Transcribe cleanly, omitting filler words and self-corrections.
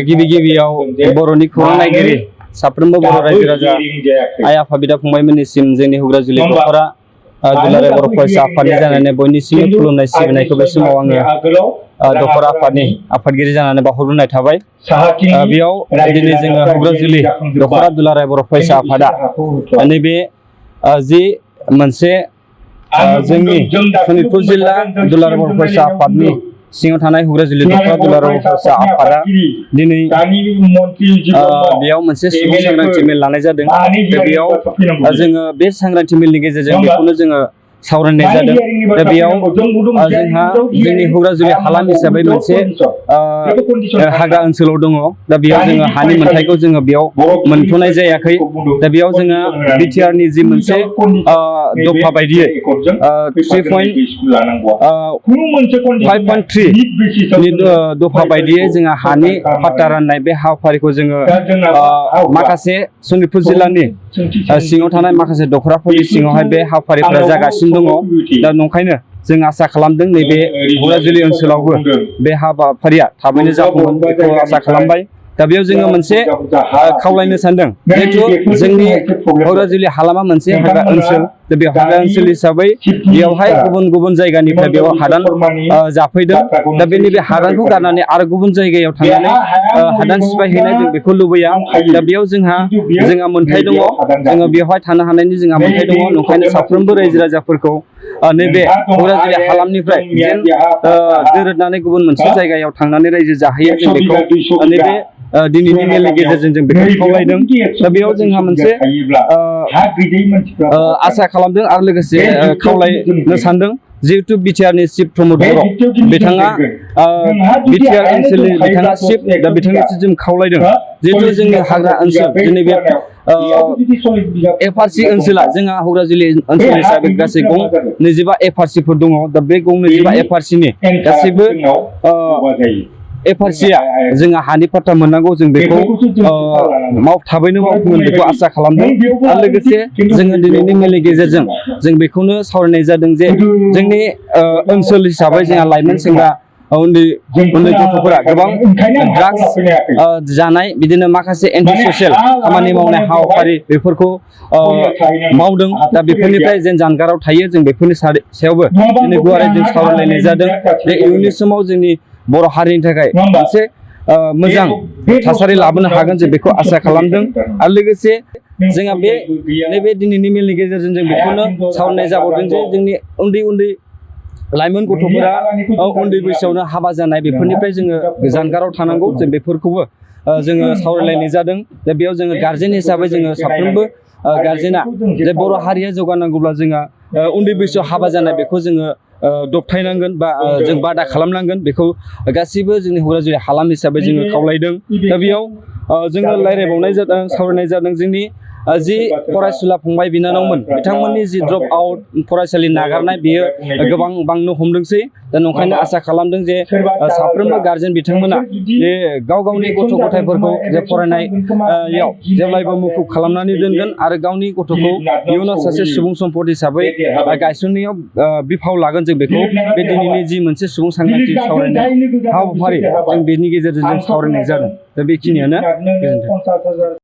गिबि गिबियाव बर'नि खौरां नायगिरि साफ्रोमबो बर' रायजो राजा आइ आफा बिदा फंबायमोननिसिम जोंनि हुग्राजुलि दख'रा दुलाराय बर' फरायसा आफादनि जानानै बयनिसिमबो खुलुमनाय सिबिनायखौ बे समाव आङो दख'रा आफादनि आफादगिरि जानानै बावहरग्रोनाय थाबाय। बेयाव दिनै जोङो हुग्राजुलि दख'रा दुलाराय बर' फरायसा आफादा नैबे जि मोनसे जोंनि सनितपुर जिल्ला दुलाराय बर' फरायसा आफादनि सिङाव थानाय हुग्राजुलि दख'रा दुलाराय बर' फरायसा आफादा दिनै बेयाव मोनसे सुबुं सांग्रांथि मेल लानाय जादों। बेयाव जोङो बे सांग्रांथि मेलनि गेजेरजों बेखौनो जोङो सावरायनाय जादों। दा बेयाव जोंहा जोंनि हुग्राजुलि हालाम हिसाबै मोनसे हाग्रा ओनसोलाव दङ। दा बेयाव जोङो हानि मोनथायखौ जोङो बेयाव मोनथ'नाय जायाखै। दा बेयाव जोङो बिटिआरनि जि मोनसे दफा बायदियै 3.5.3 नि दफा बायदियै जोंहा हानि पाट्टा राननाय बे हाबाफारिखौ जोङो माखासे सनितपुर जिल्लानि सिङाव थानाय माखासे दख'राफोरनि सिङावहाय बे हाबाफारिफोरा जागासिनो दङ। दा नंखायनो जों आसा खालामदों नैबे हुग्राजुलि ओनसोलावबो बे हाबाफारिया थाबैनो जाफुंगोन बेखौ आसा खालामबाय। दा बेयाव जोङो मोनसे खावलायनो सानदों, जिहेथु जोंनि हुग्राजुलि हालामा मोनसे हाग्रा ओनसोल। दा बे हाग्रा ओनसोल हिसाबै बेयावहाय गुबुन गुबुन जायगानिफ्राय बेयाव हादान जाफैदों। दा बेनि बे हादानखौ गारनानै आरो गुबुन जायगायाव थांनानै हादान सिफायहैनाय जों बेखौ लुबैया। दा बेयाव जोंहा मोन्थाय दङ, जोङो बेवहाय थानो हानायनि जोंहा मोन्थाय दङ। नंखायनो साफ्रोमबो रायजो राजाफोरखौ नैबे हुग्राजुलि हालामनिफ्राय जेन दोरोदनानै गुबुन मोनसे जायगायाव थांनानै रायजो जाहैयो जों बेखौ नैबे दिनैनि मेलनि गेजेरजों जों बेखौ खावलायदों। दा बेयाव जोंहा मोनसे आसा खालामदों आरो लोगोसे खावलायनो सानदों, जिहेतु बिटिआरनि चिफ प्रमद बर' बिथाङा बिटिआर ओनसोलनि बिथाङा चिफ। दा बिथांनिसिम जों खावलायदों, जिहेतु जोंनि हाग्रा ओनसोल दिनै बे एफआरसि ओनसोला जोंहा हुग्राजुलि ओनसोल हिसाबै गासै गं 25 एफआरसिफोर दङ। दा बे गं 25 एफआरसिनि गासैबो एफआरसिया जोंहा हानि पाट्टा मोननांगौ, जों बेखौ थाबैनो मावफुंगोन बेखौ आसा खालामदों। आरो लोगोसे जोङो दिनैनि मेलनि गेजेरजों जों बेखौनो सावरायनाय जादों जे जोंनि ओनसोल हिसाबै जोंहा लाइमोन सेंग्रा उन्दै गथ'फोरा गोबां ड्राग्स जानाय, बिदिनो माखासे एन्टि ससियेल खामानि मावनाय हाबाफारि बेफोरखौ मावदों। दा बेफोरनिफ्राय जेन जानगाराव थायो जों बेफोरनि सायावबो दिनै गुवारै जों सावरायलायनाय जादों। जे इयुननि समाव जोंनि बर' हारिनि थाखाय मोनसे मोजां थासारि लाबोनो हागोन जों बेखौ आसा खालामदों। आरो लोगोसे जोंहा नैबे दिनैनि मेलनि गेजेरजों जों बेखौनो सावरायनाय जाबावदों जे जोंनि उन्दै उन्दै लाइमोन गथ'फोरा उन्दै बैसोआवनो हाबा जानाय, बेफोरनिफ्राय जोङो जानगाराव थानांगौ, जों बेफोरखौबो जोङो सावरायलायनाय जादों। दा बेयाव जोङो गार्जेन हिसाबै जोङो साफ्रोमबो गार्जेना जे बर' हारिया जौगानांगौब्ला जोंहा उन्दै बैसोआव हाबा जानाय बेखौ जोङो दबथायनांगोन बा जों बादा खालामनांगोन। बेखौ गासैबो जोंनि हुग्राजुलि हालाम हिसाबै जोङो खावलायदों। दा बेयाव जोङो रायज्लायबावनाय जादों, सावरायनाय जादों जोंनि जि फरायसुला फंबाय बिनानावमोन बिथांमोननि जि ड्रप आउट फरायसालि नागारनाय बेयो गोबां बांनो हमदोंसै। दा नंखायनो आसा खालामदों जे साफ्रोमबो गार्जेन बिथांमोना जे गाव गावनि गथ' गथायफोरखौ जे फरायनायाव जेब्लायबो मुखुब खालामनानै दोनगोन आरो गावनि गथ'खौ इयुनाव सासे सुबुं सम्पद हिसाबै गायसननायाव बिफाव लागोन। जों बेखौ बे दिनैनि जि मोनसे सुबुं सांग्रांथि सावरायनाय हाबाफारि जों बेनि गेजेरजों जों सावरायनाय जादों। दा बेखिनियानो। गोजोन्थों।